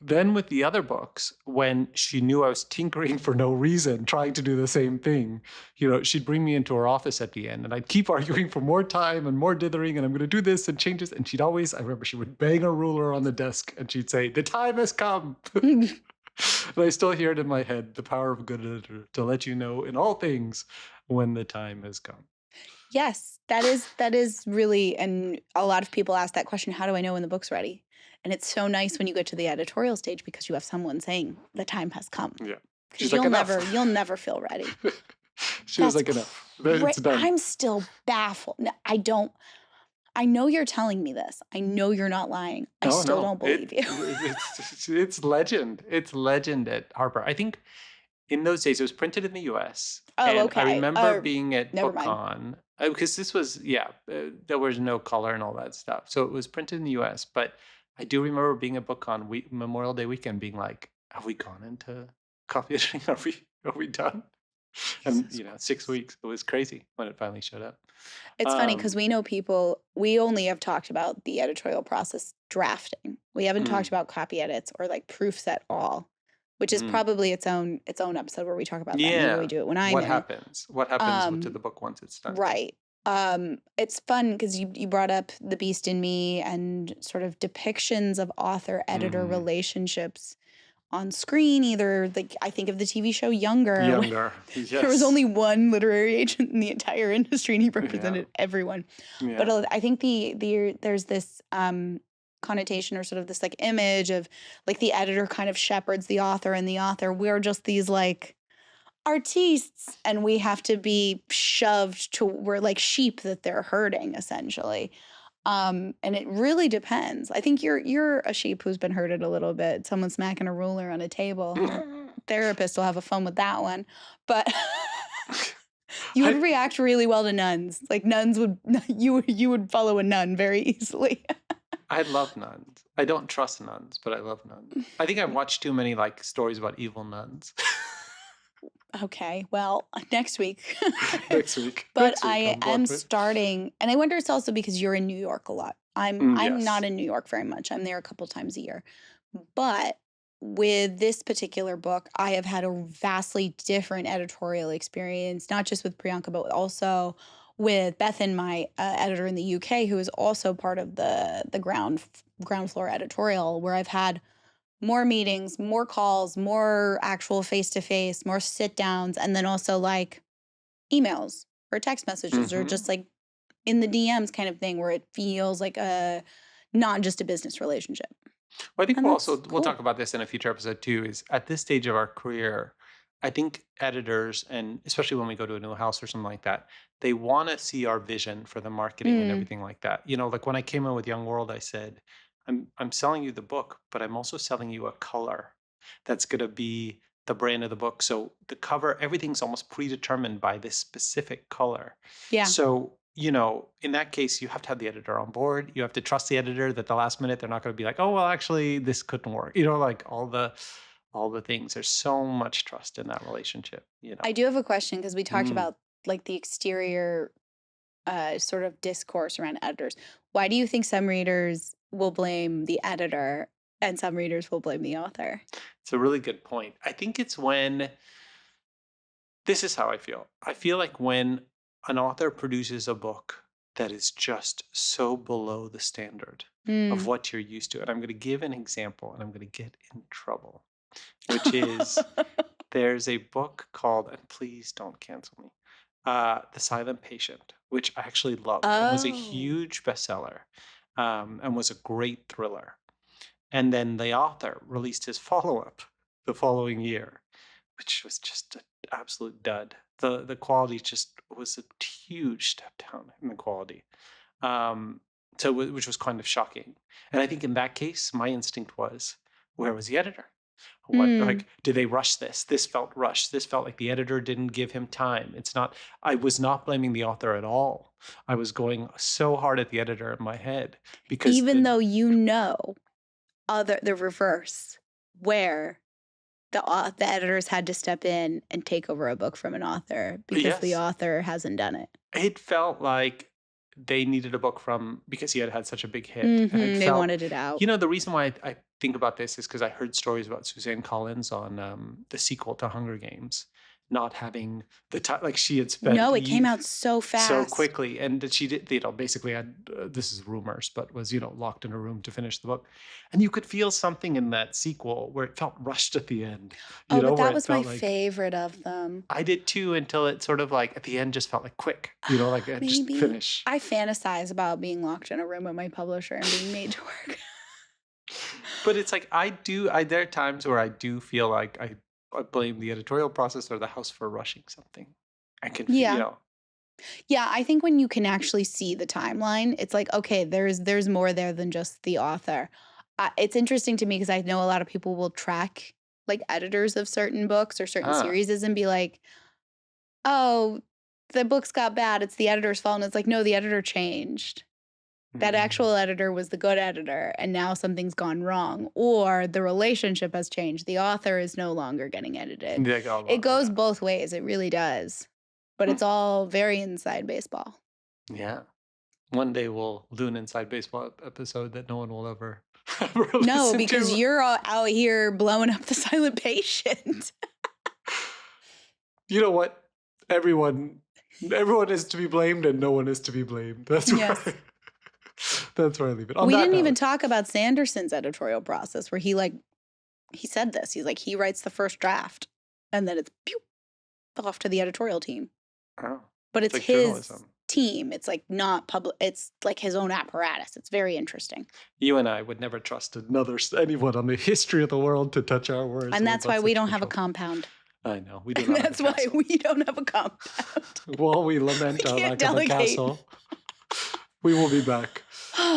Then with the other books, when she knew I was tinkering for no reason, trying to do the same thing, she'd bring me into her office at the end, and I'd keep arguing for more time and more dithering, and I'm going to do this and change this. And I remember she would bang a ruler on the desk, and she'd say, "The time has come." And I still hear it in my head, the power of a good editor to let you know in all things when the time has come. Yes, that is really, and a lot of people ask that question, how do I know when the book's ready? And it's so nice when you get to the editorial stage because you have someone saying the time has come. Yeah. Because you'll never feel ready. She was like, enough. It's done. I'm still baffled. No, I know you're telling me this. I know you're not lying. I still don't believe you. It's legend. It's legend at Harper. I think in those days it was printed in the US. Oh, okay. I remember being at BookCon because this was, there was no color and all that stuff. So it was printed in the US. But I do remember being at BookCon Memorial Day weekend being like, have we gone into copy editing? Are we done? And 6 weeks. It was crazy when it finally showed up. It's funny because we know people. We only have talked about the editorial process drafting. We haven't talked about copy edits or like proofs at all, which is probably its own episode where we talk about that. Maybe we do it when I'm What happens to the book once it's done? Right. It's fun because you brought up The Beast in Me and sort of depictions of author-editor relationships on screen, either like I think of the TV show Younger. Yes. There was only one literary agent in the entire industry, and he represented everyone. Yeah. But I think there's this connotation or sort of this like image of like the editor kind of shepherds the author, and the author, we're just these like artistes, and we have to be shoved to, we're like sheep that they're herding essentially. And it really depends. I think you're a sheep who's been herded a little bit. Someone smacking a ruler on a table. Therapist will have a fun with that one. But you would react really well to nuns. Like nuns would, you would follow a nun very easily. I love nuns. I don't trust nuns, but I love nuns. I think I've watched too many like stories about evil nuns. Okay, well, next week. Next week. But I am starting, and I wonder it's also because you're in New York a lot. I'm not in New York very much. I'm there a couple times a year. But with this particular book, I have had a vastly different editorial experience, not just with Priyanka, but also with Bethan, my editor in the UK, who is also part of the ground floor editorial, where I've had more meetings, more calls, more actual face-to-face, more sit-downs, and then also like emails or text messages or just like in the DMs kind of thing where it feels like not just a business relationship. Well, I think And that's we'll talk cool. about this in a future episode too. Is at this stage of our career, I think editors, and especially when we go to a new house or something like that, they want to see our vision for the marketing and Mm, everything like that. You know, like when I came in with Young World, I said, I'm selling you the book, but I'm also selling you a color that's going to be the brand of the book. So the cover, everything's almost predetermined by this specific color. yeah. So, you know, in that case, you have to have the editor on board. You have to trust the editor that the last minute they're not going to be like, oh, well, actually, this couldn't work. You know, like all the things. There's so much trust in that relationship, you I know. do have a question because we talked Mm. about like the exterior sort of discourse around editors. Why do you think some readers will blame the editor and some readers will blame the author? It's a really good point. I think it's when this is how I feel. I feel like when an author produces a book that is just so below the standard of Mm. what you're used to. And I'm going to give an example and I'm going to get in trouble, which is there's a book called, and please don't cancel me, The Silent Patient, which I actually loved and was a Oh. huge bestseller and was a great thriller. And then the author released his follow up the following year, which was just an absolute dud. The quality just was a huge step down in the quality. Um, which was kind of shocking. And I think in that case, my instinct was, where was the editor? What, Mm. like, did they rush this? This felt rushed. This felt like the editor didn't give him time. It's not, I was not blaming the author at all. I was going so hard at the editor in my head because Even though you know the reverse, where the editors had to step in and take over a book from an author because the yes, author hasn't done it. it felt like they needed a book from because he had had such a big hit. And it Mm-hmm. They felt, wanted it out. you know, the reason why I think about this is because I heard stories about Suzanne Collins on the sequel to Hunger Games not having the time, like she had spent No, it came out so so fast. quickly, and that she did, you know, basically had this is rumors, but was, you know, locked in a room to finish the book, and you could feel something in that sequel where it felt rushed at the end, you Oh, know, but where that it was my felt like favorite of them. I did too until it sort of like at the end just felt like quick, you know, like just Maybe. finish. I fantasize about being locked in a room with my publisher and being made to work. But it's like there are times where I do feel like I blame the editorial process or the house for rushing something. I can, you Yeah. know, Yeah, I think when you can actually see the timeline, it's like, okay, there's more there than just the author. It's interesting to me because I know a lot of people will track like editors of certain books or certain ah, series and be like, oh, the books got bad. It's the editor's fault. And it's like, no, the editor changed. That mm, actual editor was the good editor, and now something's gone wrong, or the relationship has changed. The author is no longer getting edited. they got a It lot, goes yeah. both ways. It really does. But Hmm. it's all very inside baseball. Yeah. One day we'll do an Inside Baseball episode that no one will ever, ever No, listen because to. you're all out here blowing up the silent patient. You know what? Everyone is to be blamed and no one is to be blamed. That's Yes. where that's where I leave it. On We that didn't even note, talk about Sanderson's editorial process where he said this. He's like, he writes the first draft and then it's pew, off to the editorial team. oh, But it's it's like his journalism. team. It's like not public. It's like his own apparatus. It's very interesting. You and I would never trust anyone on the history of the world to touch our words. And We're that's about why we such don't have a control. compound. I know. We do And not have a that's why castle. we don't have a compound. While we We lament our can't lack of a delegate. castle, we will be back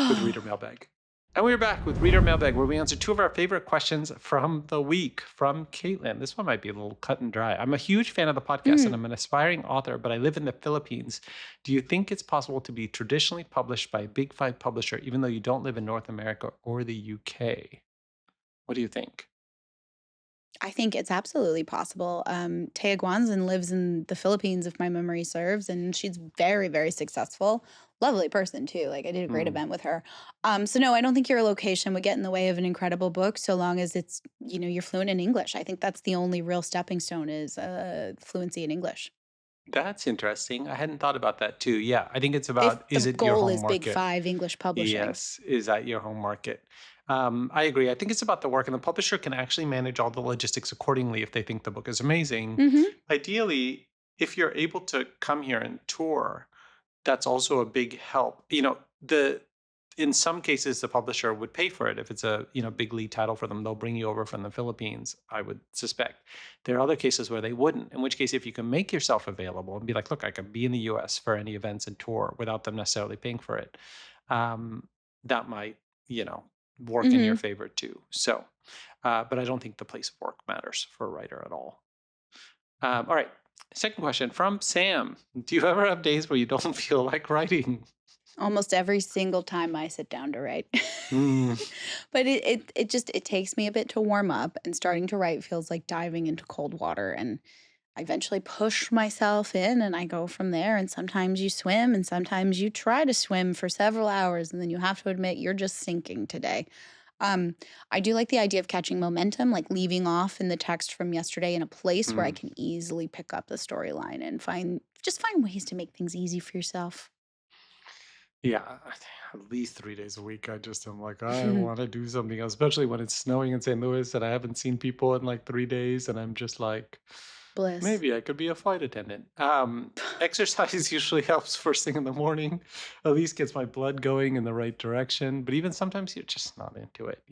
with Reader Mailbag. And we're back with Reader Mailbag, where we answer two of our favorite questions from the week from Caitlin. This one might be a little cut and dry. I'm a huge fan of the podcast and I'm an aspiring author, but I live in the Philippines. Do you think it's possible to be traditionally published by a Big Five publisher, even though you don't live in North America or the UK? What do you think? I think it's absolutely possible. Taya Guanzin lives in the Philippines, if my memory serves, and she's very, very successful. Lovely person too. Like I did a great event with her. So no, I don't think your location would get in the way of an incredible book, so long as it's you're fluent in English. I think that's the only real stepping stone is fluency in English. That's interesting. I hadn't thought about that too. Yeah, I think it's If about, the is it your goal home is Big market? Five English publishing. Yes, is that your home market? I agree. I think it's about the work, and the publisher can actually manage all the logistics accordingly if they think the book is amazing. Mm-hmm. Ideally, if you're able to come here and tour, that's also a big help. You know, in some cases, the publisher would pay for it. If it's a big lead title for them, they'll bring you over from the Philippines, I would suspect. There are other cases where they wouldn't, in which case, if you can make yourself available and be like, look, I can be in the US for any events and tour without them necessarily paying for it, that might, work in your favor too. So, but I don't think the place of work matters for a writer at all. All right. Second question from Sam. Do you ever have days where you don't feel like writing? Almost every single time I sit down to write. But it takes me a bit to warm up, and starting to write feels like diving into cold water, and I eventually push myself in and I go from there. And sometimes you swim and sometimes you try to swim for several hours, and then you have to admit you're just sinking today. I do like the idea of catching momentum, like leaving off in the text from yesterday in a place where I can easily pick up the storyline and find ways to make things easy for yourself. Yeah, at least 3 days a week. I just am like, I want to do something else, especially when it's snowing in St. Louis and I haven't seen people in like 3 days, and I'm just like, Bliss. maybe I could be a flight attendant. Exercise usually helps first thing in the morning, at least gets my blood going in the right direction. But even sometimes you're just not into it,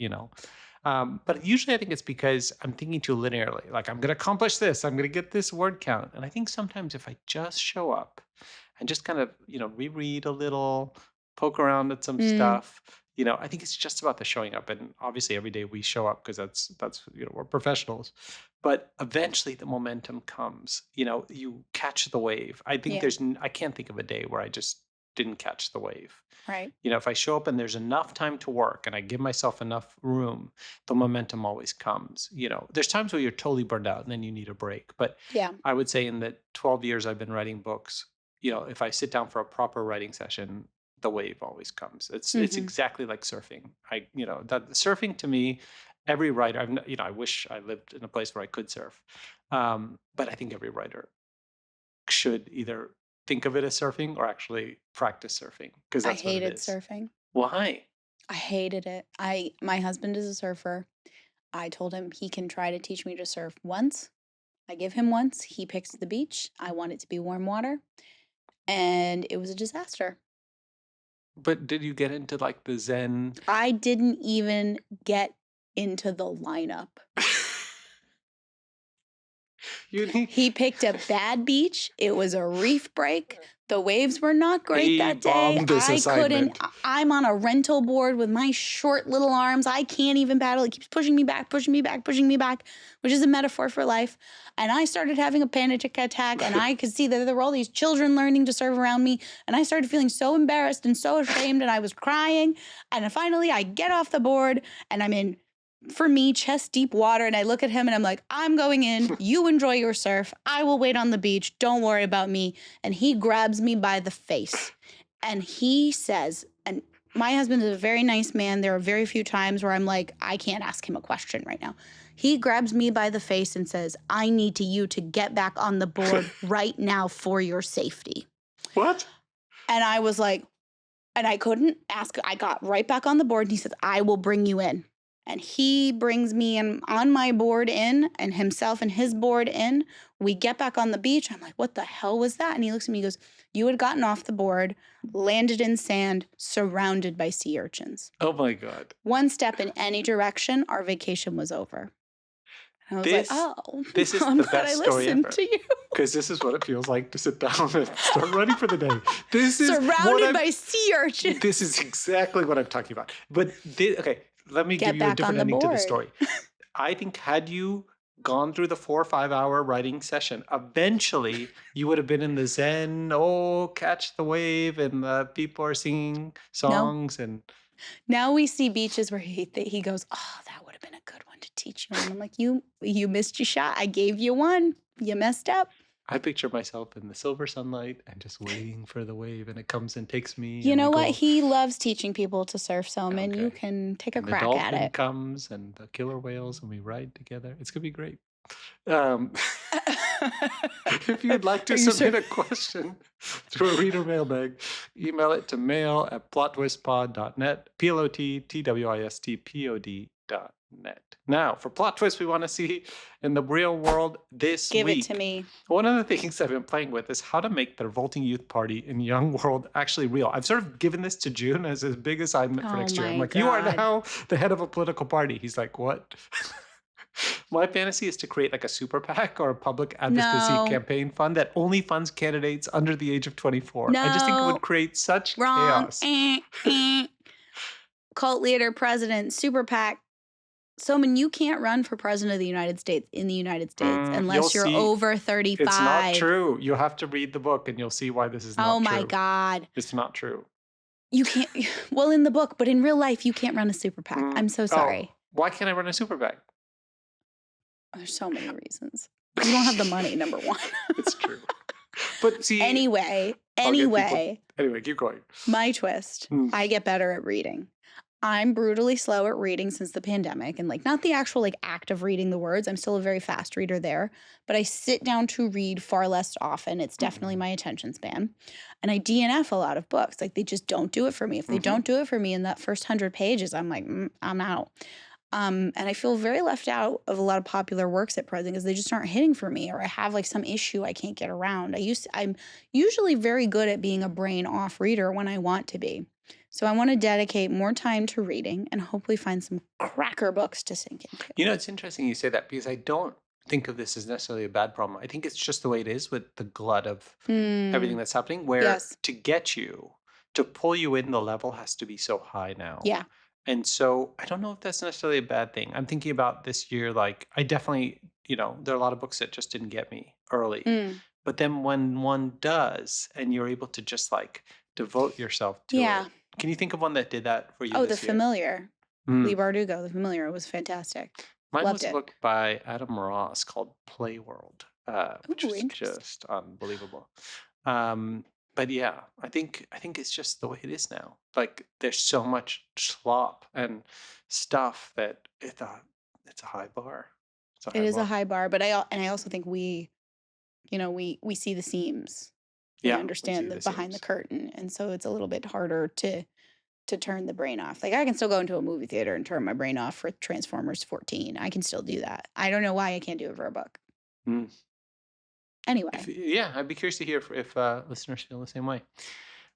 But usually I think it's because I'm thinking too linearly. Like, I'm going to accomplish this. I'm going to get this word count. And I think sometimes if I just show up and just kind of, reread a little, poke around at some stuff, I think it's just about the showing up. And obviously every day we show up because that's we're professionals. But eventually the momentum comes, you catch the wave. I think I can't think of a day where I just didn't catch the wave. Right. If I show up and there's enough time to work and I give myself enough room, the momentum always comes. There's times where you're totally burned out and then you need a break. But I would say in the 12 years I've been writing books, if I sit down for a proper writing session, the wave always comes. It's exactly like surfing. That surfing to me, every writer, I wish I lived in a place where I could surf. But I think every writer should either think of it as surfing or actually practice surfing, because that's what it hated is. surfing. Why? I hated it. My husband is a surfer. I told him he can try to teach me to surf once. I give him once. He picks the beach. I want it to be warm water. And it was a disaster. But did you get into like the Zen? I didn't even get into the lineup. He picked a bad beach. It was a reef break. The waves were not great that day. I'm on a rental board with my short little arms. I can't even paddle. It keeps pushing me back, which is a metaphor for life. And I started having a panic attack, and I could see that there were all these children learning to surf around me. And I started feeling so embarrassed and so ashamed, and I was crying. And finally I get off the board and I'm in, for me, chest deep water, and I look at him and I'm like, I'm going in. You enjoy your surf. I will wait on the beach. Don't worry about me. And he grabs me by the face and he says, and my husband is a very nice man. There are very few times where I'm like, I can't ask him a question right now. He grabs me by the face and says, I need you to get back on the board right now for your safety. What? And I was like, and I couldn't ask. I got right back on the board and he says, I will bring you in. And he brings me in on my board in, and himself and his board in. We get back on the beach. I'm like, what the hell was that? And he looks at me and goes, you had gotten off the board, landed in sand, surrounded by sea urchins. Oh my God. One step in any direction, our vacation was over. And I was like, oh, this is the best story ever. Because this is what it feels like to sit down and start writing for the day. This is surrounded by sea urchins. This is exactly what I'm talking about. But okay. Let me give you a different ending to the story. I think had you gone through the 4 or 5 hour writing session, eventually you would have been in the Zen, catch the wave, and people are singing songs. No. And now we see beaches where he goes, oh, that would have been a good one to teach you. And I'm like, you missed your shot. I gave you one. You messed up. I picture myself in the silver sunlight and just waiting for the wave, and it comes and takes me. You know what? He loves teaching people to surf, Soman. Okay. You can take a crack at it. The dolphin comes and the killer whales, and we ride together. It's going to be great. If you'd like to submit a question to a reader mailbag, email it to mail@plottwistpod.net, PLOTTWISTPOD.net. Now, for plot twist we want to see in the real world this Give week. it to me. One of the things I've been playing with is how to make the revolting youth party in Young World actually real. I've sort of given this to June as his big assignment for next year. I'm like, you are now the head of a political party. He's like, what? My fantasy is to create like a super PAC or a public advocacy campaign fund that only funds candidates under the age of 24. No. I just think it would create such chaos. Cult leader, president, super PAC. Soman, you can't run for president of the United States in the United States unless you're over 35. It's not true. You'll have to read the book and you'll see why this is not true. Oh my God. It's not true. You can't, well, in the book, but in real life, you can't run a super PAC. I'm so sorry. Why can't I run a super PAC? There's so many reasons. You don't have the money, number one. It's true. But see. Anyway, keep going. My twist. I get better at reading. I'm brutally slow at reading since the pandemic, and like not the actual like act of reading the words. I'm still a very fast reader there, but I sit down to read far less often. It's definitely my attention span. And I DNF a lot of books. Like they just don't do it for me. If they don't do it for me in that first 100 pages, I'm like, I'm out. And I feel very left out of a lot of popular works at present because they just aren't hitting for me, or I have like some issue I can't get around. I'm usually very good at being a brain off reader when I want to be. So I want to dedicate more time to reading and hopefully find some cracker books to sink into. You know, it's interesting you say that because I don't think of this as necessarily a bad problem. I think it's just the way it is with the glut of everything that's happening, where to get you, to pull you in, the level has to be so high now. Yeah. And so I don't know if that's necessarily a bad thing. I'm thinking about this year, like I definitely, there are a lot of books that just didn't get me early. But then when one does, and you're able to just like devote yourself to it. Can you think of one that did that for you this The year? Familiar. Lee Bardugo, The Familiar was fantastic. Mine Loved was a book by Adam Ross called Playworld, which is just unbelievable. But yeah, I think it's just the way it is now. Like there's so much slop and stuff that it's a high bar. It is a high bar, but I also think we see the seams. We understand the behind the curtain, and so it's a little bit harder to turn the brain off. Like I can still go into a movie theater and turn my brain off for Transformers 14. I can still do that. I don't know why I can't do it for a book. Anyway. I'd be curious to hear if listeners feel the same way.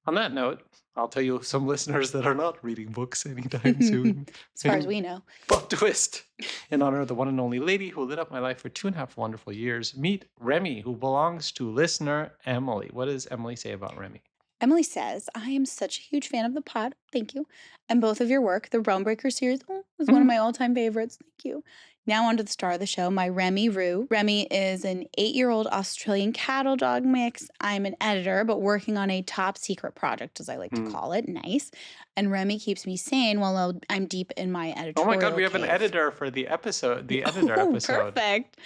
On that note, I'll tell you some listeners that are not reading books anytime soon. As far as we know. Pup Twist. In honor of the one and only lady who lit up my life for 2.5 wonderful years, meet Remy, who belongs to listener Emily. What does Emily say about Remy? Emily says, I am such a huge fan of the pod. Thank you. And both of your work. The Realm Breaker series is one of my all-time favorites. Thank you. Now on to the star of the show, my Remy Roo. Remy is an 8-year-old Australian cattle dog mix. I'm an editor, but working on a top secret project, as I like to call it. Nice. And Remy keeps me sane while I'm deep in my editorial Oh my God, we have cave. an editor for the episode, the editor episode. Perfect.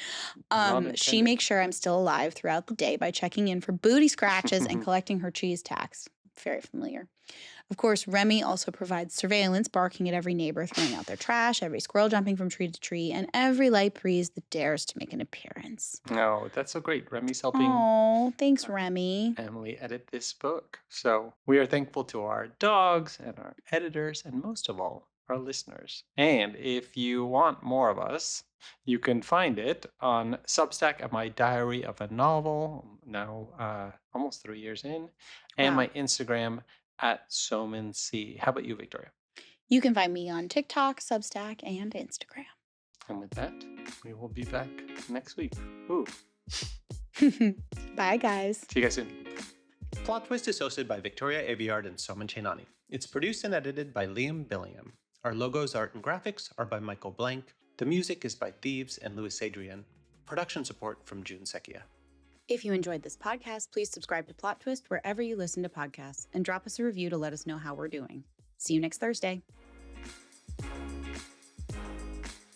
She makes sure I'm still alive throughout the day by checking in for booty scratches and collecting her cheese tax. Very familiar. Of course, Remy also provides surveillance, barking at every neighbor throwing out their trash, every squirrel jumping from tree to tree, and every light breeze that dares to make an appearance. Oh, that's so great. Remy's helping. Oh, thanks, Remy. Emily edit this book. So we are thankful to our dogs and our editors, and most of all, our listeners. And if you want more of us, you can find it on Substack at my Diary of a Novel, now almost 3 years in, and my Instagram at Soman C. How about you, Victoria? You can find me on TikTok, Substack, and Instagram. And with that, we will be back next week. Ooh. Bye, guys. See you guys soon. Plot Twist is hosted by Victoria Aviard and Soman Chainani. It's produced and edited by Liam Billingham. Our logos, art, and graphics are by Michael Blank. The music is by Thieves and Louis Adrian. Production support from June Secchia. If you enjoyed this podcast, please subscribe to Plot Twist wherever you listen to podcasts and drop us a review to let us know how we're doing. See you next Thursday.